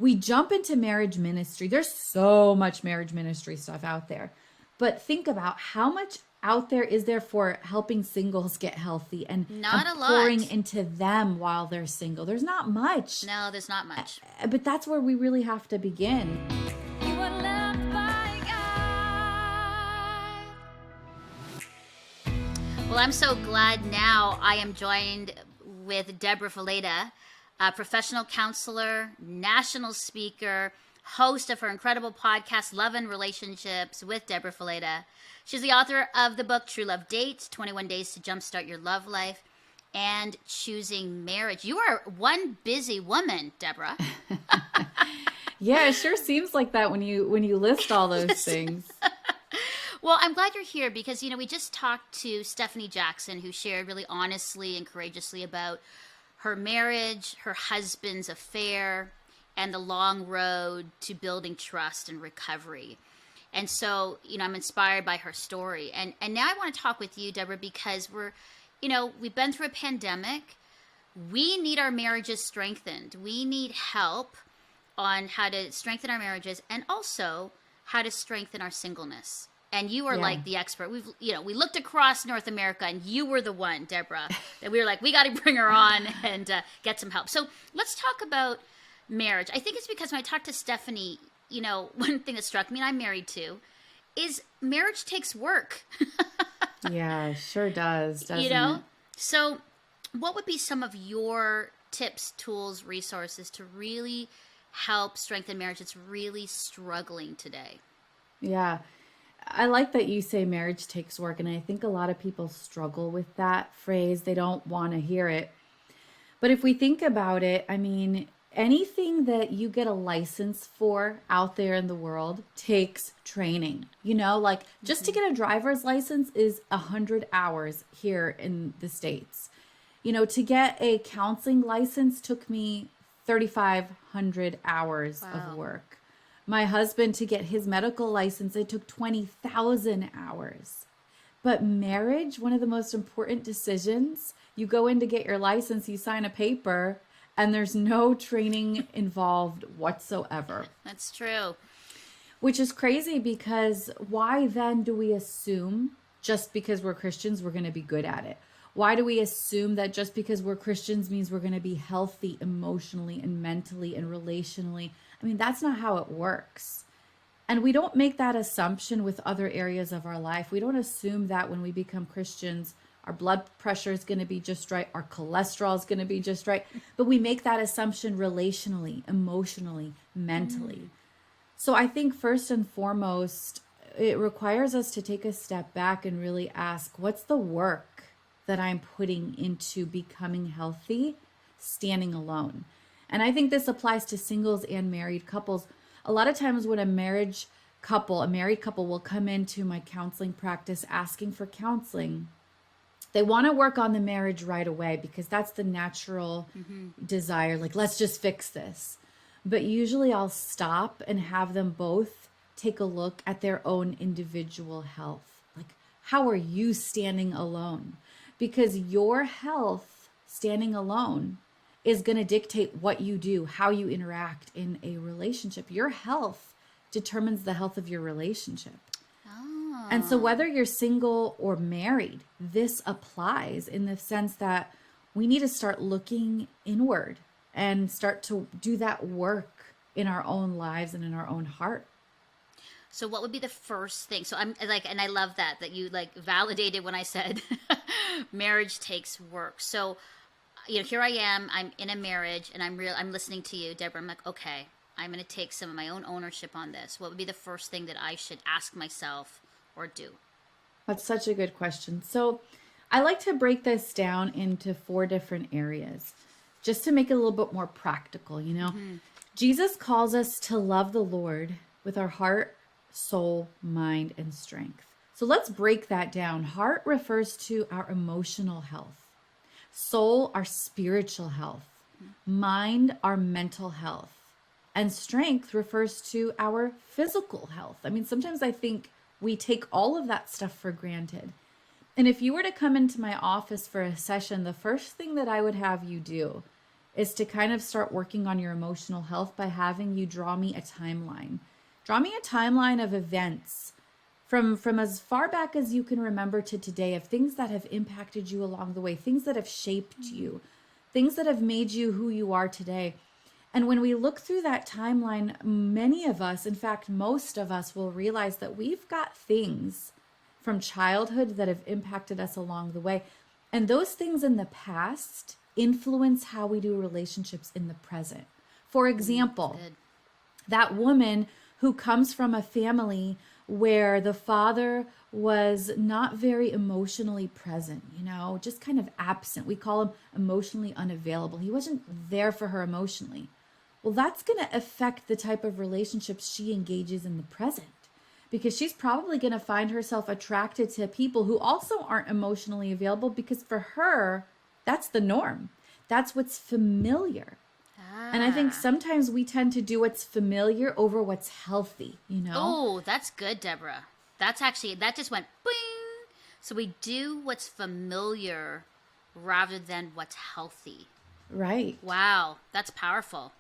we jump into marriage ministry. There's so much marriage ministry stuff out there. But think about how much out there is there for helping singles get healthy and Not a pouring lot. into them while they're single. There's not much. No, there's not much. But that's where we really have to begin. You were left by God. Well, I'm so glad now I am joined with Debra Fileta, a professional counselor, national speaker, host of her incredible podcast, Love and Relationships with Debra Fileta. She's the author of the book, True Love Dates, 21 Days to Jumpstart Your Love Life, and Choosing Marriage. You are one busy woman, Debra. Yeah, it sure seems like that when you list all those things. Well, I'm glad you're here because, we just talked to Stephanie Jackson, who shared really honestly and courageously about her marriage, her husband's affair, and the long road to building trust and recovery. And so, I'm inspired by her story. And now I want to talk with you, Debra, because we've been through a pandemic. We need our marriages strengthened. We need help on how to strengthen our marriages and also how to strengthen our singleness. And you are like the expert. We looked across North America and you were the one, Debra, that we were like, we got to bring her on and get some help. So let's talk about marriage. I think it's because when I talked to Stephanie, one thing that struck me, and I'm married too, is marriage takes work. Yeah, sure does, doesn't it? So what would be some of your tips, tools, resources to really help strengthen marriage that's really struggling today? Yeah. I like that you say marriage takes work, and I think a lot of people struggle with that phrase. They don't want to hear it. But if we think about it, I mean, anything that you get a license for out there in the world takes training. Like just to get a driver's license is 100 hours here in the States. To get a counseling license took me 3,500 hours of work. My husband, to get his medical license, it took 20,000 hours. But marriage, one of the most important decisions, you go in to get your license, you sign a paper, and there's no training involved whatsoever. That's true. Which is crazy because why then do we assume just because we're Christians, we're going to be good at it? Why do we assume that just because we're Christians means we're going to be healthy emotionally and mentally and relationally? I mean, that's not how it works. And we don't make that assumption with other areas of our life. We don't assume that when we become Christians, our blood pressure is going to be just right, our cholesterol is going to be just right. But we make that assumption relationally, emotionally, mentally. So I think first and foremost, it requires us to take a step back and really ask, what's the work that I'm putting into becoming healthy, standing alone? And I think this applies to singles and married couples. A lot of times when a married couple will come into my counseling practice asking for counseling, they want to work on the marriage right away because that's the natural desire. Like, let's just fix this. But usually I'll stop and have them both take a look at their own individual health. Like, how are you standing alone? Because your health standing alone is going to dictate what you do, how you interact in a relationship. Your health determines the health of your relationship. Oh. And so whether you're single or married, this applies in the sense that we need to start looking inward and start to do that work in our own lives and in our own heart. So what would be the first thing? So I'm like, and I love that you like validated when I said marriage takes work. So here I am, I'm in a marriage and I'm listening to you, Debra. I'm like, okay, I'm going to take some of my own ownership on this. What would be the first thing that I should ask myself or do? That's such a good question. So I like to break this down into 4 different areas just to make it a little bit more practical. Jesus calls us to love the Lord with our heart, soul, mind, and strength. So let's break that down. Heart refers to our emotional health. Soul, our spiritual health. Mind, our mental health. And strength refers to our physical health. I mean, sometimes I think we take all of that stuff for granted. And if you were to come into my office for a session, the first thing that I would have you do is to kind of start working on your emotional health by having you draw me a timeline. Draw me a timeline of events from as far back as you can remember to today, of things that have impacted you along the way, things that have shaped you, things that have made you who you are today. And when we look through that timeline, many of us, in fact, most of us, will realize that we've got things from childhood that have impacted us along the way. And those things in the past influence how we do relationships in the present. For example, that woman who comes from a family where the father was not very emotionally present, just kind of absent. We call him emotionally unavailable. He wasn't there for her emotionally. Well, that's going to affect the type of relationships she engages in the present, because she's probably going to find herself attracted to people who also aren't emotionally available, because for her, that's the norm. That's what's familiar. And I think sometimes we tend to do what's familiar over what's healthy, Oh, that's good, Deborah. That just went bing. So we do what's familiar rather than what's healthy. Right. Wow, that's powerful.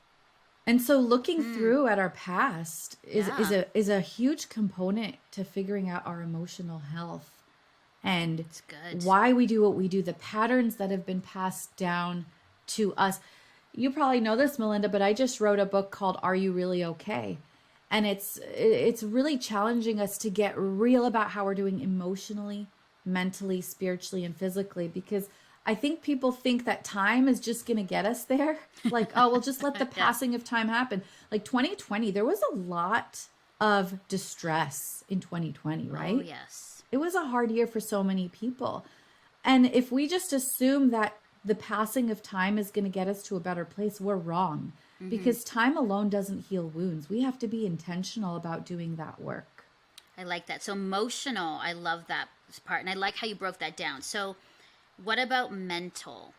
And so looking through at our past is a huge component to figuring out our emotional health and why we do what we do, the patterns that have been passed down to us. You probably know this, Melinda, but I just wrote a book called Are You Really Okay? And it's really challenging us to get real about how we're doing emotionally, mentally, spiritually, and physically, because I think people think that time is just going to get us there. Like, oh, we'll just let the passing of time happen. Like 2020, there was a lot of distress in 2020, right? Oh, yes. It was a hard year for so many people. And if we just assume that the passing of time is going to get us to a better place, we're wrong. Because time alone doesn't heal wounds. We have to be intentional about doing that work. I like that. So emotional, I love that part. And I like how you broke that down. So what about mental?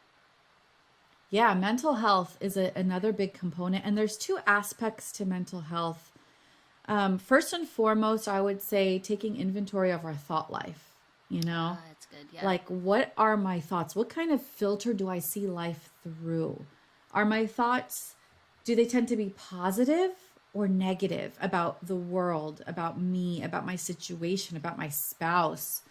Yeah, mental health is another big component. And there's two aspects to mental health. First and foremost, I would say taking inventory of our thought life. That's good. Yeah. Like, what are my thoughts? What kind of filter do I see life through? Are my thoughts, do they tend to be positive or negative about the world, about me, about my situation, about my spouse?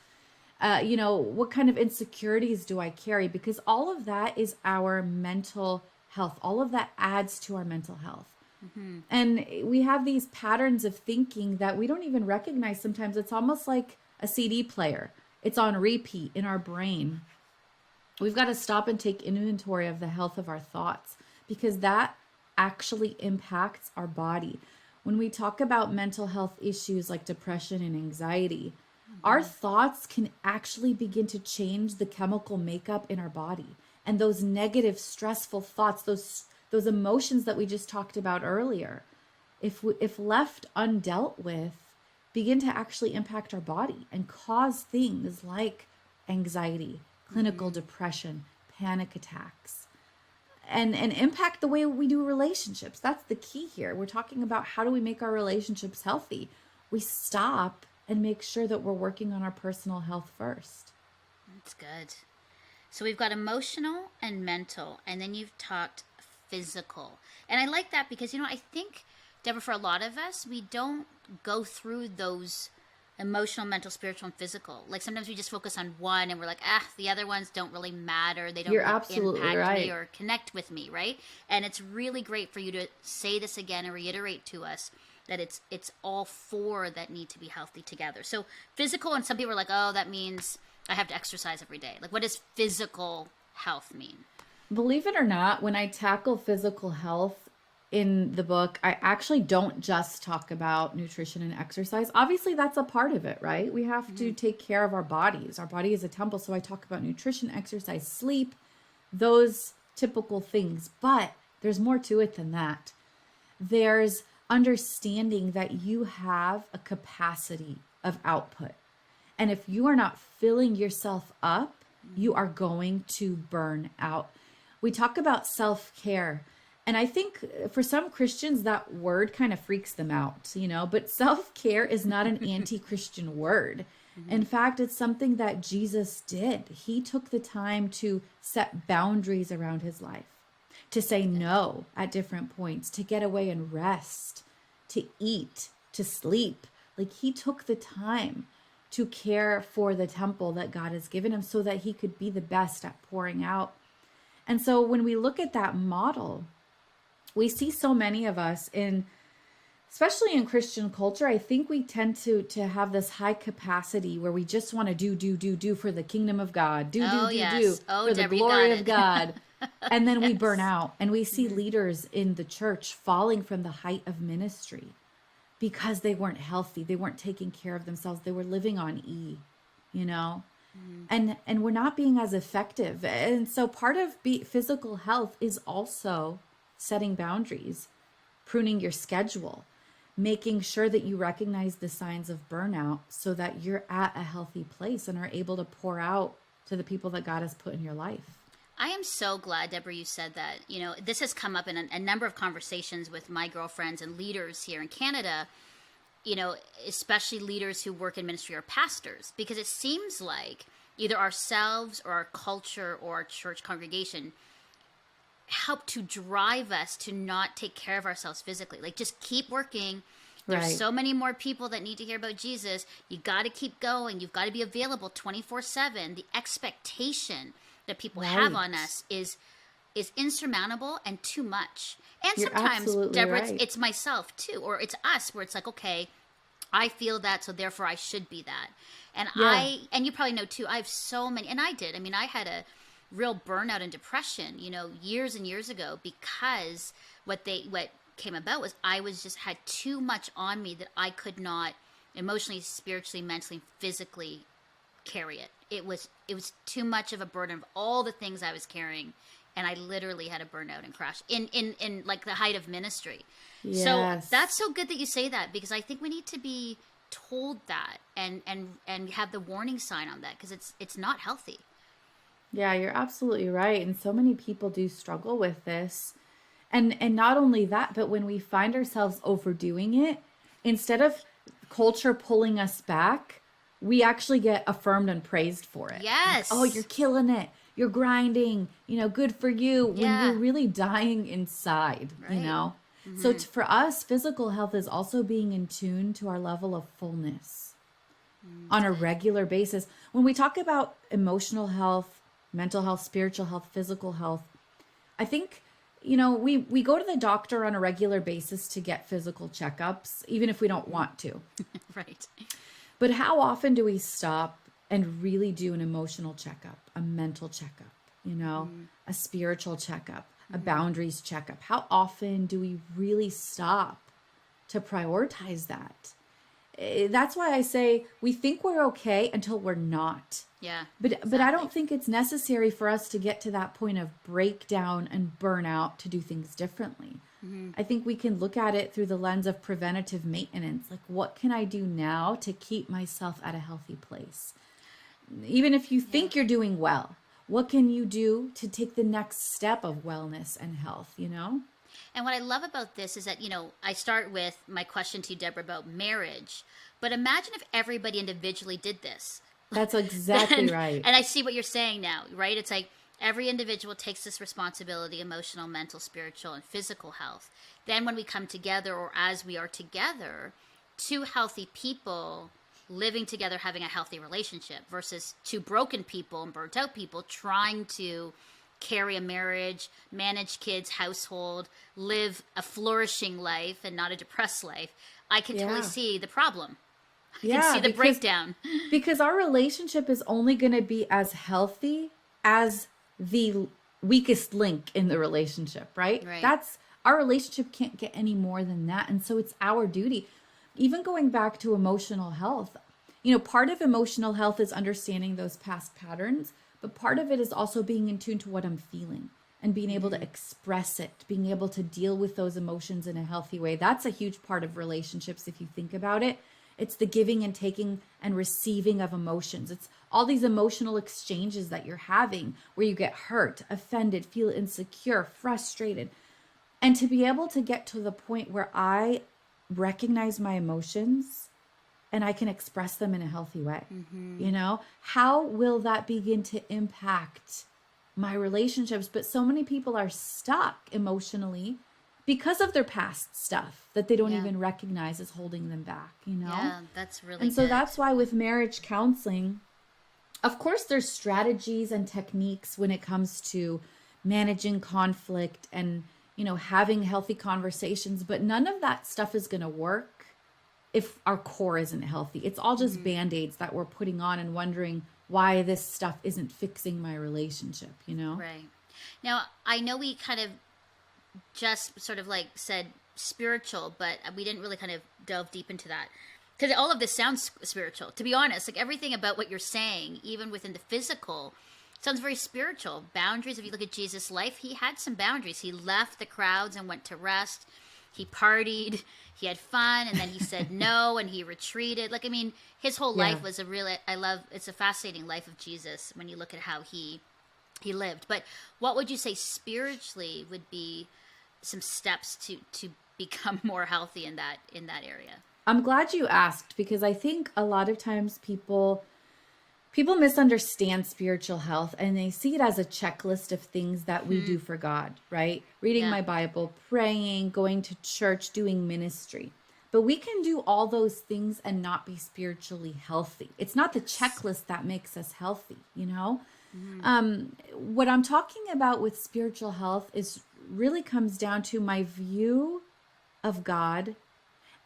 What kind of insecurities do I carry? Because all of that is our mental health. All of that adds to our mental health. And we have these patterns of thinking that we don't even recognize sometimes. It's almost like a CD player. It's on repeat in our brain. We've got to stop and take inventory of the health of our thoughts, because that actually impacts our body. When we talk about mental health issues like depression and anxiety, our thoughts can actually begin to change the chemical makeup in our body. And those negative, stressful thoughts, those emotions that we just talked about earlier, if left undealt with, begin to actually impact our body and cause things like anxiety, clinical depression, panic attacks, and impact the way we do relationships. That's the key here. We're talking about how do we make our relationships healthy. We stop and make sure that we're working on our personal health first. That's good. So we've got emotional and mental, and then you've talked physical. And I like that because, I think, Deborah, for a lot of us, we don't go through those emotional, mental, spiritual, and physical. Like sometimes we just focus on one and we're like, the other ones don't really matter. They don't You're really absolutely impact right. me or connect with me, right? And it's really great for you to say this again and reiterate to us that it's all four that need to be healthy together. So physical, and some people are like, oh, that means I have to exercise every day. Like, what does physical health mean? Believe it or not, when I tackle physical health in the book, I actually don't just talk about nutrition and exercise. Obviously, that's a part of it, right? We have to take care of our bodies. Our body is a temple. So I talk about nutrition, exercise, sleep, those typical things. But there's more to it than that. There's understanding that you have a capacity of output. And if you are not filling yourself up, you are going to burn out. We talk about self-care. And I think for some Christians, that word kind of freaks them out, but self-care is not an anti-Christian word. In fact, it's something that Jesus did. He took the time to set boundaries around his life, to say no at different points, to get away and rest, to eat, to sleep. Like he took the time to care for the temple that God has given him so that he could be the best at pouring out. And so when we look at that model, we see so many of us especially in Christian culture, I think we tend to have this high capacity where we just want to do for the kingdom of God, do yes. for the Deborah, glory of God. And then we burn Yes. out, and we see leaders in the church falling from the height of ministry because they weren't healthy. They weren't taking care of themselves. They were living on E, you know, and we're not being as effective. And so part of physical health is also setting boundaries, pruning your schedule, making sure that you recognize the signs of burnout so that you're at a healthy place and are able to pour out to the people that God has put in your life. I am so glad, Deborah, you said that. You know, this has come up in a number of conversations with my girlfriends and leaders here in Canada, you know, especially leaders who work in ministry or pastors, because it seems like either ourselves or our culture or our church congregation help to drive us to not take care of ourselves physically. Like, just keep working. There's Right. so many more people that need to hear about Jesus. You got to keep going. You've got to be available 24/7. The expectation that people have on Right. us is insurmountable and too much. And You're sometimes, absolutely Deborah, right. it's myself too, or it's us, where it's like, okay, I feel that, so therefore I should be that. And Yeah. and you probably know too, I have so many, and I did. I mean, I had a real burnout and depression, you know, years and years ago, because what came about was I was just had too much on me that I could not emotionally, spiritually, mentally, physically carry it. It was too much of a burden of all the things I was carrying, and I literally had a burnout and crash in like the height of ministry. So Yes. that's so good that you say that, because I think we need to be told that and have the warning sign on that, because it's not healthy. Yeah, you're absolutely right. And so many people do struggle with this. And not only that, but when we find ourselves overdoing it, instead of culture pulling us back, we actually get affirmed and praised for it. Like, oh, Yes. you're killing it. You're grinding, good for you. When Yeah. you're really dying inside, Right. So for us, physical health is also being in tune to our level of fullness on a regular basis. When we talk about emotional health, mental health, spiritual health, physical health, I think, we go to the doctor on a regular basis to get physical checkups, even if we don't want to. Right. But how often do we stop and really do an emotional checkup, a mental checkup, a spiritual checkup, a boundaries checkup? How often do we really stop to prioritize that? That's why I say we think we're okay until we're not. Yeah. But I exactly. don't think it's necessary for us to get to that point of breakdown and burnout to do things differently. I think we can look at it through the lens of preventative maintenance. Like, what can I do now to keep myself at a healthy place? Even if you think you're doing well, what can you do to take the next step of wellness and health, And what I love about this is that, I start with my question to you, Deborah, about marriage. But imagine if everybody individually did this. That's exactly right. And I see what you're saying now, right? It's like every individual takes this responsibility: emotional, mental, spiritual, and physical health. Then when we come together, or as we are together, two healthy people living together, having a healthy relationship, versus two broken people and burnt out people trying to carry a marriage, manage kids, household, live a flourishing life and not a depressed life. I can totally Yeah. see the problem. I Yeah, can see the because breakdown. because our relationship is only going to be as healthy as the weakest link in the relationship, right? Right. That's our relationship can't get any more than that. And so it's our duty. Even going back to emotional health, part of emotional health is understanding those past patterns, but part of it is also being in tune to what I'm feeling and being able to express it, being able to deal with those emotions in a healthy way. That's a huge part of relationships if you think about it. It's the giving and taking and receiving of emotions. It's all these emotional exchanges that you're having where you get hurt, offended, feel insecure, frustrated. And to be able to get to the point where I recognize my emotions and I can express them in a healthy way, how will that begin to impact my relationships. But so many people are stuck emotionally because of their past stuff that they don't Yeah. even recognize as holding them back, you know? Yeah, that's really And so good. that's why with marriage counseling, of course, there's strategies and techniques when it comes to managing conflict and, having healthy conversations, but none of that stuff is going to work if our core isn't healthy. It's all just band-aids that we're putting on and wondering why this stuff isn't fixing my relationship, you know? Right. Now, I know we kind of just sort of like said spiritual, but we didn't really kind of delve deep into that. Because all of this sounds spiritual, to be honest. Like everything about what you're saying, even within the physical, sounds very spiritual. Boundaries, if you look at Jesus' life, he had some boundaries. He left the crowds and went to rest. He partied, he had fun, and then he said no, and he retreated. Like, I mean, his whole Yeah. life was it's a fascinating life of Jesus when you look at how he lived. But what would you say spiritually would be some steps to become more healthy in that area? I'm glad you asked because I think a lot of times people misunderstand spiritual health and they see it as a checklist of things that we do for God, right? Reading Yeah. my Bible, praying, going to church, doing ministry. But we can do all those things and not be spiritually healthy. It's not the checklist that makes us healthy, you know? What I'm talking about with spiritual health is really comes down to my view of God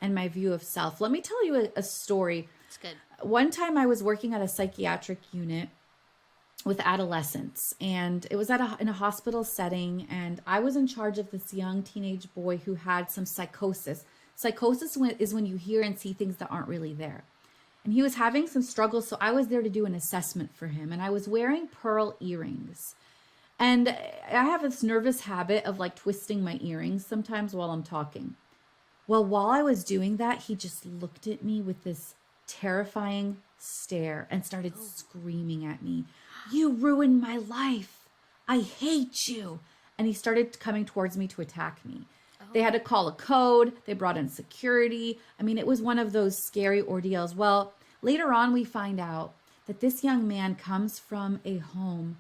and my view of self. Let me tell you a story. It's good. One time I was working at a psychiatric unit with adolescents, and it was in a hospital setting, and I was in charge of this young teenage boy who had some psychosis. Psychosis is when you hear and see things that aren't really there. And he was having some struggles, so I was there to do an assessment for him, and I was wearing pearl earrings. And I have this nervous habit of like twisting my earrings sometimes while I'm talking. Well, while I was doing that, he just looked at me with this terrifying stare and started screaming at me. You ruined my life. I hate you. And he started coming towards me to attack me. They had to call a code. They brought in security. I mean, it was one of those scary ordeals. Well, later on, we find out that this young man comes from a home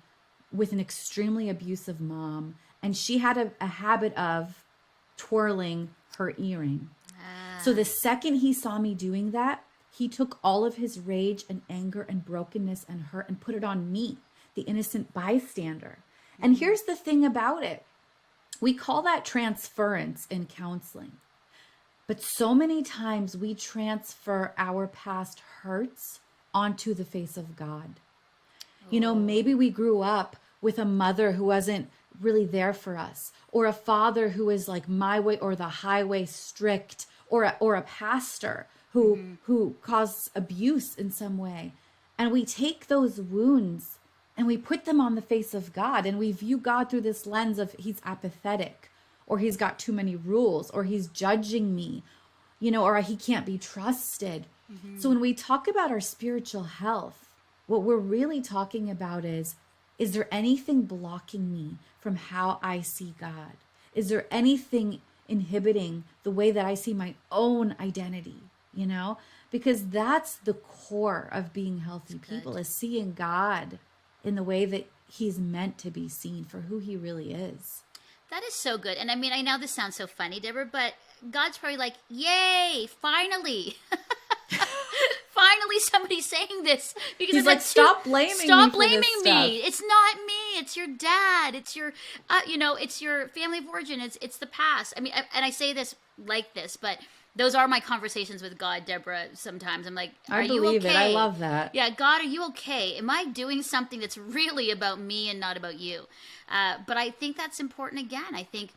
with an extremely abusive mom, and she had a habit of twirling her earring. So the second he saw me doing that, he took all of his rage and anger and brokenness and hurt and put it on me, the innocent bystander. And here's the thing about it. We call that transference in counseling. But so many times we transfer our past hurts onto the face of God. You know, maybe we grew up with a mother who wasn't really there for us, or a father who is like my way or the highway strict, or a pastor who caused abuse in some way. And we take those wounds and we put them on the face of God, and we view God through this lens of he's apathetic, or he's got too many rules, or he's judging me, you know, or he can't be trusted. So when we talk about our spiritual health, what we're really talking about is there anything blocking me from how I see God? Is there anything inhibiting the way that I see my own identity, you know? Because that's the core of being healthy people, is seeing God in the way that he's meant to be seen for who he really is. That is so good. And I mean, I know this sounds so funny, Deborah, but God's probably like, yay, finally. Finally somebody's saying this, because He's like, stop blaming me for this stuff. It's not me. It's your dad. It's your, it's your family of origin. It's the past. I mean, and I say this like this, but those are my conversations with God, Deborah. Sometimes I'm like, are you okay? I believe it. I love that. Yeah, God, are you okay? Am I doing something that's really about me and not about you? But I think that's important again. I think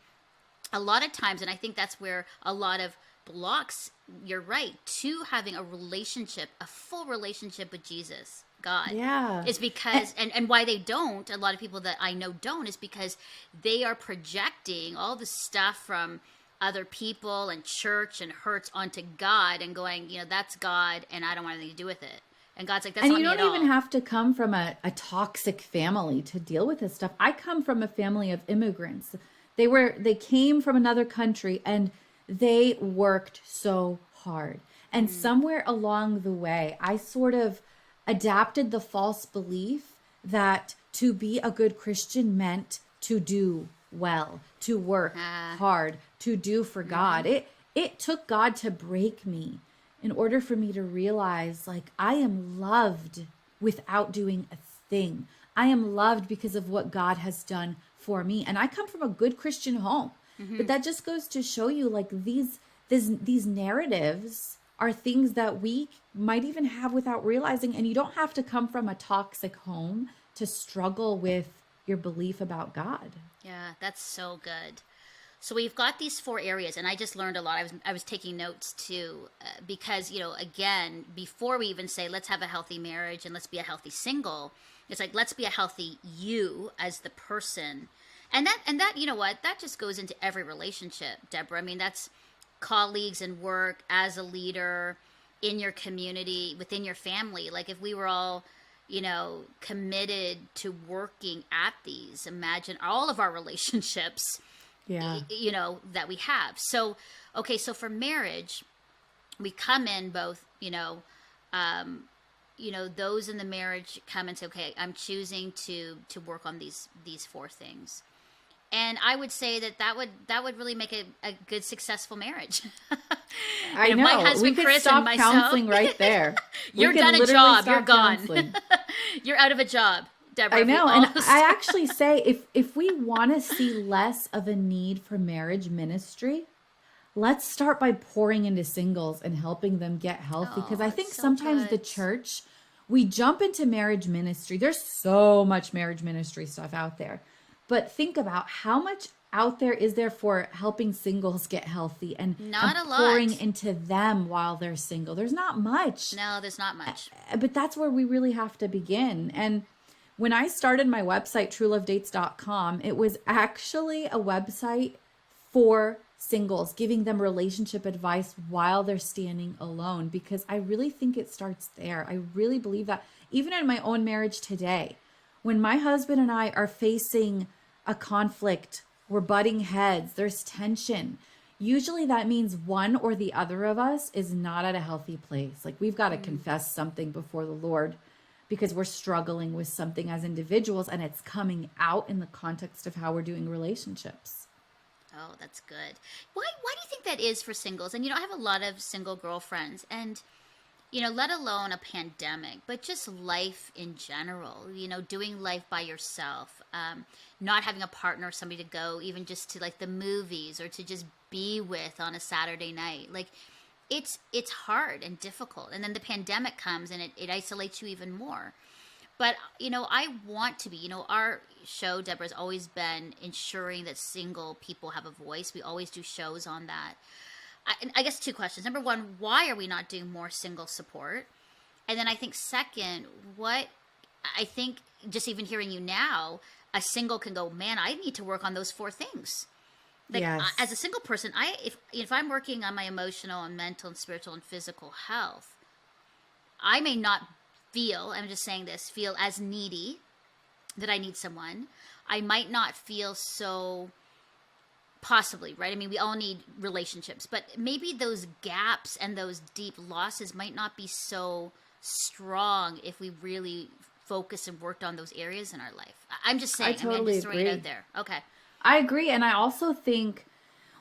a lot of times, and I think that's where a lot of blocks, you're right, to having a relationship, a full relationship with Jesus, God. Yeah. Is because, and why they don't, a lot of people that I know don't, is because they are projecting all the stuff from other people and church and hurts onto God and going, that's God and I don't want anything to do with it. And God's like, that's not me at all. And you don't even have to come from a toxic family to deal with this stuff. I come from a family of immigrants. They came from another country and they worked so hard. And somewhere along the way, I sort of adapted the false belief that to be a good Christian meant to do well, to work hard, to do for God. It took God to break me in order for me to realize, like, I am loved without doing a thing. I am loved because of what God has done for me. And I come from a good Christian home. But that just goes to show you, like, these narratives are things that we might even have without realizing. And you don't have to come from a toxic home to struggle with your belief about God. Yeah, that's so good. So we've got these 4 areas, and I just learned a lot. I was taking notes too, because, you know, again, before we even say let's have a healthy marriage and let's be a healthy single, it's like let's be a healthy you as the person, and that you know what, that just goes into every relationship, Deborah. I mean, that's colleagues and work, as a leader, in your community, within your family. Like if we were all, you know, committed to working at these, imagine all of our relationships. Yeah. You know, that we have. So, okay, so for marriage, we come in both, those in the marriage come and say, okay, I'm choosing to work on these 4 things. And I would say that would really make a good, successful marriage. I know. My husband, we could Chris, stop and myself. counseling right there. You're We could done a literally job. You're stop gone. counseling. You're out of a job, Deborah. I know. And I actually say, if we want to see less of a need for marriage ministry, let's start by pouring into singles and helping them get healthy. Because I think so sometimes good. the church, we jump into marriage ministry. There's so much marriage ministry stuff out there. But think about how much out there is there for helping singles get healthy and Not a lot. pouring into them while they're single. There's not much. No, there's not much. But that's where we really have to begin. And when I started my website, truelovedates.com, it was actually a website for singles, giving them relationship advice while they're standing alone, because I really think it starts there. I really believe that. Even in my own marriage today, when my husband and I are facing a conflict, we're butting heads, there's tension. Usually that means one or the other of us is not at a healthy place. Like we've got to confess something before the Lord because we're struggling with something as individuals, and it's coming out in the context of how we're doing relationships. Oh, that's good. Why do you think that is for singles? And, I have a lot of single girlfriends, and, let alone a pandemic, but just life in general, doing life by yourself, not having a partner or somebody to go even just to like the movies or to just be with on a Saturday night. Like it's hard and difficult. And then the pandemic comes and it isolates you even more. But, I want to be, our show, Deborah, has always been ensuring that single people have a voice. We always do shows on that. I guess 2 questions. Number 1, why are we not doing more single support? And then I think second, I think just even hearing you now, a single can go, man, I need to work on those 4 things. Like Yes. As a single person, if I'm working on my emotional and mental and spiritual and physical health, I may not feel as needy that I need someone. I might not feel so, possibly, right? I mean, we all need relationships, but maybe those gaps and those deep losses might not be so strong if we really focus and worked on those areas in our life. I'm just saying. I totally I'm just throwing it agree. out there. Okay. I agree. And I also think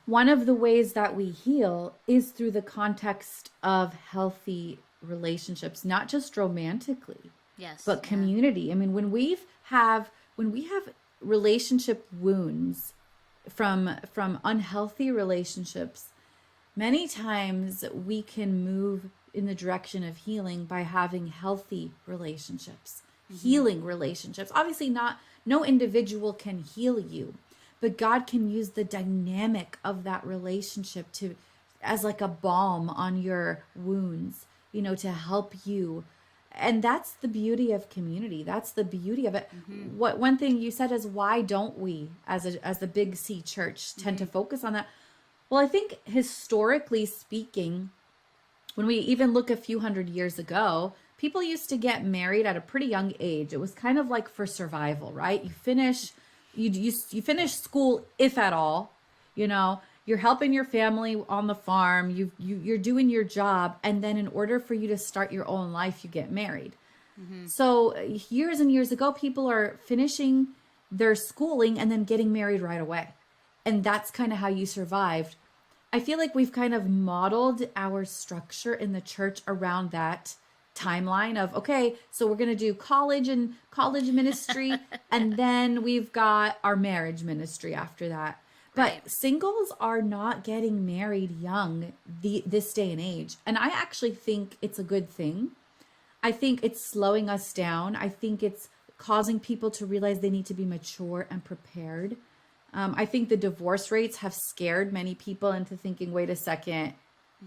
one of the ways that we heal is through the context of healthy relationships, not just romantically, Yes. but community. I mean, when we have relationship wounds from unhealthy relationships, many times we can move in the direction of healing by having healthy relationships, healing relationships. Obviously no individual can heal you, but God can use the dynamic of that relationship as like a balm on your wounds, to help you. And that's the beauty of community. That's the beauty of it. One thing you said is, why don't we as the Big C church tend to focus on that? Well, I think historically speaking, when we even look a few hundred years ago, people used to get married at a pretty young age. It was kind of like for survival, right? You finish school, if at all, you're helping your family on the farm, you're doing your job, and then in order for you to start your own life, you get married. So years and years ago, people are finishing their schooling and then getting married right away. And that's kind of how you survived. I feel like we've kind of modeled our structure in the church around that timeline of, okay, so we're going to do college and college ministry, and then we've got our marriage ministry after that. Right. But singles are not getting married young this day and age. And I actually think it's a good thing. I think it's slowing us down. I think it's causing people to realize they need to be mature and prepared. I think the divorce rates have scared many people into thinking, wait a second,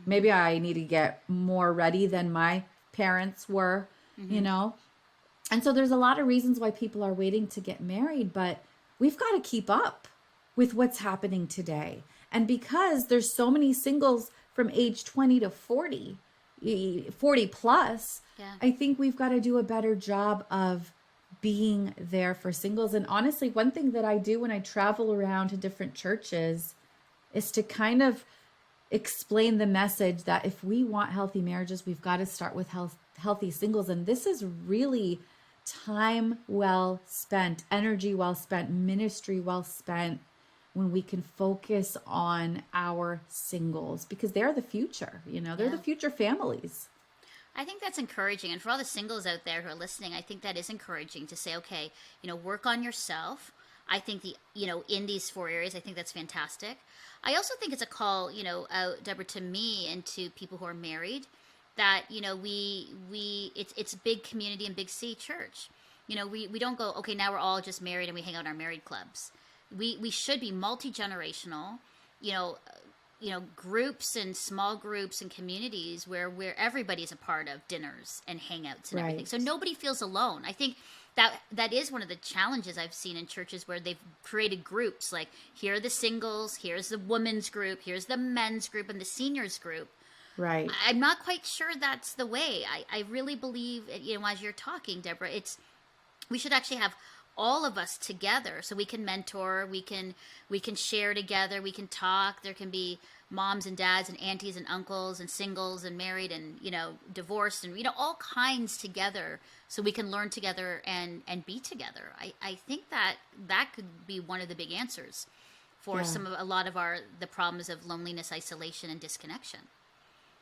maybe I need to get more ready than my parents were, you know? And so there's a lot of reasons why people are waiting to get married, but we've got to keep up with what's happening today. And because there's so many singles from age 20 to 40 plus, Yeah. I think we've got to do a better job of being there for singles. And honestly, one thing that I do when I travel around to different churches is to kind of explain the message that if we want healthy marriages, we've got to start with healthy singles. And this is really time well spent, energy well spent, ministry well spent, when we can focus on our singles, because they're the future, you know, they're Yeah. the future families. I think that's encouraging. And for all the singles out there who are listening, I think that is encouraging to say, okay, work on yourself. I think in these 4 areas, I think that's fantastic. I also think it's a call, out, Deborah, to me and to people who are married, that, it's big community and big C church. We don't go, okay, now we're all just married and we hang out in our married clubs. We should be multi-generational, groups and small groups and communities where everybody's a part of dinners and hangouts and Right. everything. So nobody feels alone. I think that is one of the challenges I've seen in churches where they've created groups. Like, here are the singles, here's the women's group, here's the men's group, and the seniors group. Right. I'm not quite sure that's the way. I really believe, as you're talking, Deborah, we should actually have all of us together so we can mentor, we can share together, we can talk. There can be moms and dads and aunties and uncles and singles and married and divorced and all kinds together, so we can learn together and be together. I think that could be one of the big answers for Yeah. a lot of the problems of loneliness, isolation, and disconnection.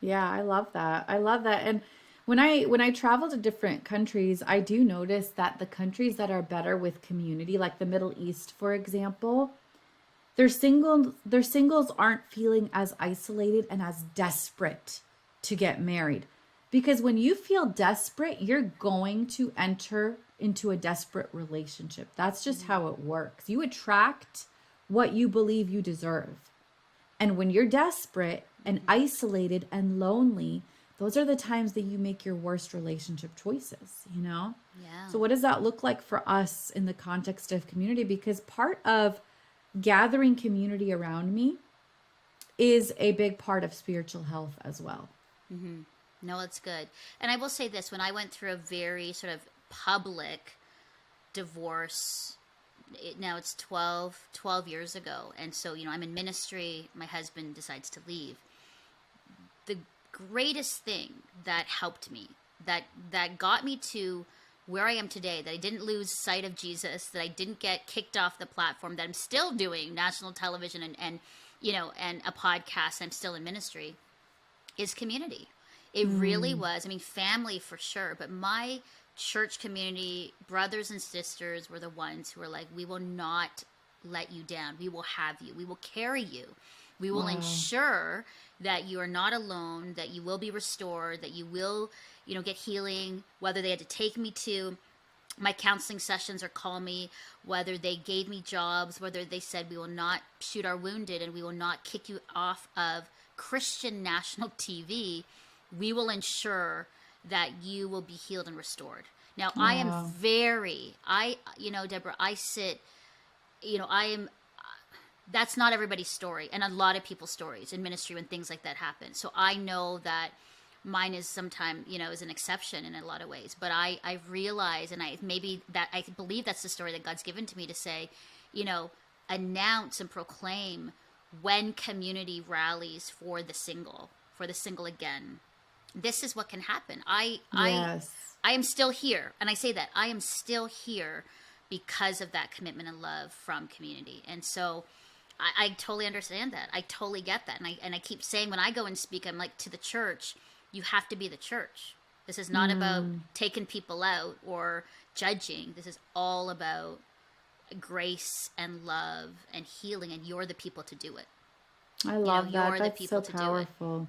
Yeah, I love that. I love that. And when I travel to different countries, I do notice that the countries that are better with community, like the Middle East, for example, their singles aren't feeling as isolated and as desperate to get married. Because when you feel desperate, you're going to enter into a desperate relationship. That's just how it works. You attract what you believe you deserve. And when you're desperate and isolated and lonely, those are the times that you make your worst relationship choices, Yeah. So what does that look like for us in the context of community? Because part of gathering community around me is a big part of spiritual health as well. No, it's good. And I will say this, when I went through a very sort of public divorce, now it's 12 years ago. And so, I'm in ministry, my husband decides to leave. The greatest thing that helped me, that got me to where I am today, that I didn't lose sight of Jesus, that I didn't get kicked off the platform, that I'm still doing national television and a podcast, I'm still in ministry, is community. It really was. I mean, family for sure, but my church community, brothers and sisters, were the ones who were like, we will not let you down. We will have you. We will carry you. We will ensure that you are not alone, that you will be restored, that you will, get healing, whether they had to take me to my counseling sessions or call me, whether they gave me jobs, whether they said, we will not shoot our wounded and we will not kick you off of Christian national TV. We will ensure that you will be healed and restored. Now, I am Deborah, I sit, that's not everybody's story, and a lot of people's stories in ministry when things like that happen. So I know that mine is sometimes, is an exception in a lot of ways. But I realize, and I believe that's the story that God's given to me to say, announce and proclaim when community rallies for the single again. this is what can happen. I am still here, and I say that I am still here because of that commitment and love from community. And so I totally understand that. I totally get that. And I keep saying, when I go and speak, I'm like, to the church, you have to be the church. This is not about taking people out or judging. This is all about grace and love and healing, and you're the people to do it. I love that. You're the That's so people to do it. powerful.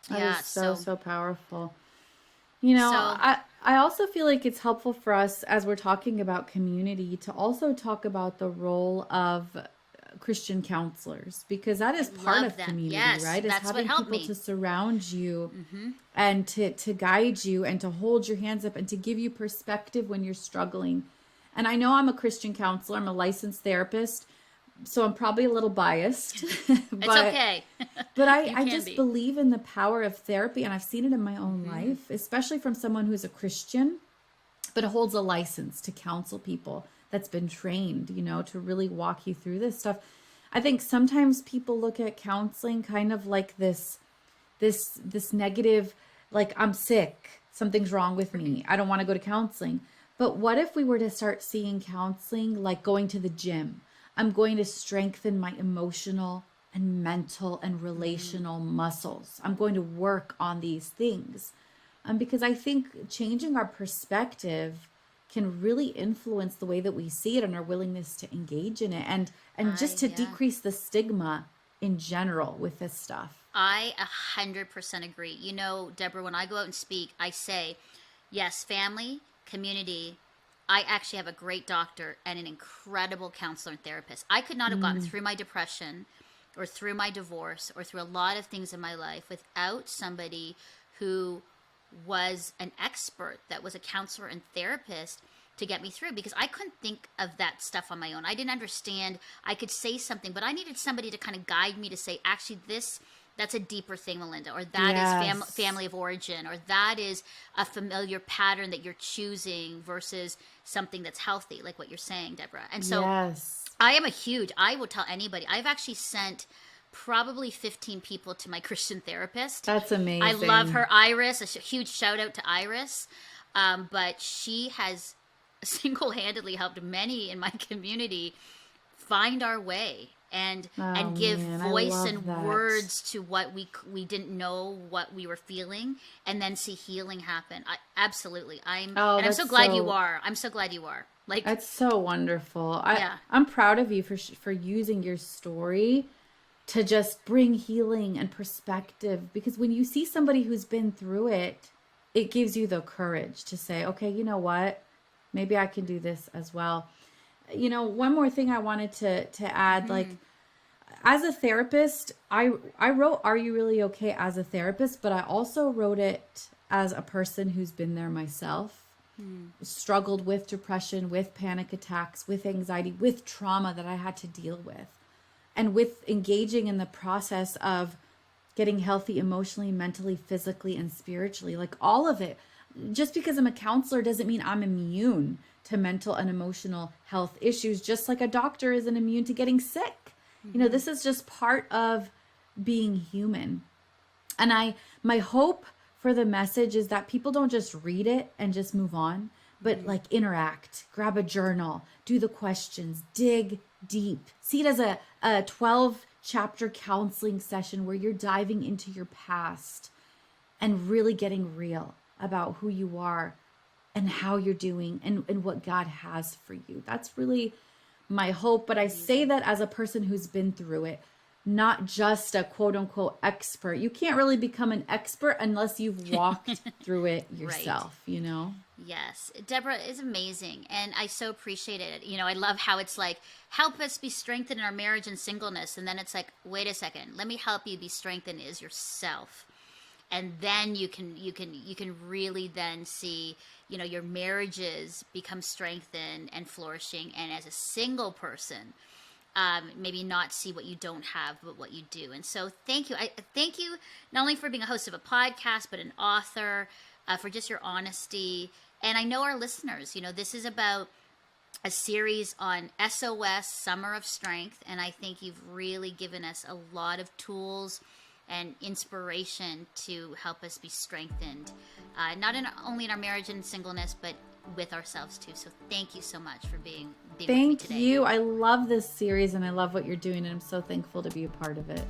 That Yeah, is so, so so powerful. You know, so I also feel like it's helpful for us as we're talking about community to also talk about the role of Christian counselors, because that is part love of them. community, Yes, right? Is that's what having helped people me. to surround you and to guide you and to hold your hands up and to give you perspective when you're struggling. And I know I'm a Christian counselor, I'm a licensed therapist, so I'm probably a little biased, It's but okay. You I can just be. believe in the power of therapy, and I've seen it in my own Mm-hmm. life, especially from someone who's a Christian but holds a license to counsel people, that's been trained, to really walk you through this stuff. I think sometimes people look at counseling kind of like this negative, like, I'm sick, something's wrong with me, I don't want to go to counseling. But what if we were to start seeing counseling like going to the gym? I'm going to strengthen my emotional and mental and relational muscles. I'm going to work on these things. Because I think changing our perspective can really influence the way that we see it and our willingness to engage in it, and just to Yeah. decrease the stigma in general with this stuff. I 100% agree. You know, Deborah, when I go out and speak, I say, yes, family, community. I actually have a great doctor and an incredible counselor and therapist. I could not have gotten through my depression or through my divorce or through a lot of things in my life without somebody who was an expert, that was a counselor and therapist, to get me through, because I couldn't think of that stuff on my own. I didn't understand. I could say something, but I needed somebody to kind of guide me to say, actually, that's a deeper thing, Melinda, or that is Yes. family of origin, or that is a familiar pattern that you're choosing versus something that's healthy, like what you're saying, Deborah. And so Yes. I will tell anybody, I've actually sent probably 15 people to my Christian therapist. That's I love amazing. her, Iris. A huge shout out to Iris. But she has single-handedly helped many in my community find our way Oh and give man, I voice love and that. words to what we didn't know, what we were feeling, and then see healing happen. Absolutely. Oh, I'm that's so glad you so are. I'm so glad you are. Like, that's so wonderful. yeah. I'm proud of you for using your story to just bring healing and perspective, because when you see somebody who's been through it, it gives you the courage to say, okay, you know what? Maybe I can do this as well. One more thing I wanted to add, like, as a therapist, I wrote Are You Really Okay as a therapist, but I also wrote it as a person who's been there myself, struggled with depression, with panic attacks, with anxiety, with trauma that I had to deal with, and with engaging in the process of getting healthy emotionally, mentally, physically, and spiritually, like all of it. Just because I'm a counselor doesn't mean I'm immune to mental and emotional health issues, just like a doctor isn't immune to getting sick. This is just part of being human. And my hope for the message is that people don't just read it and just move on, but like interact, grab a journal, do the questions, dig deep. See it as a 12 chapter counseling session where you're diving into your past and really getting real about who you are and how you're doing, and what God has for you. That's really my hope. But I say Amazing. that as a person who's been through it, not just a quote unquote expert. You can't really become an expert unless you've walked through it Right. yourself. Yes, Deborah is amazing, and I so appreciate it. You know, I love how it's like, help us be strengthened in our marriage and singleness, and then it's like, wait a second, let me help you be strengthened as yourself, and then you can really then see, your marriages become strengthened and flourishing, and as a single person, maybe not see what you don't have, but what you do. And so, thank you. I thank you not only for being a host of a podcast, but an author, for just your honesty. And I know our listeners, this is about a series on SOS, Summer of Strength. And I think you've really given us a lot of tools and inspiration to help us be strengthened, not only in our marriage and singleness, but with ourselves too. So thank you so much for being with me Thank today. you. I love this series and I love what you're doing, and I'm so thankful to be a part of it.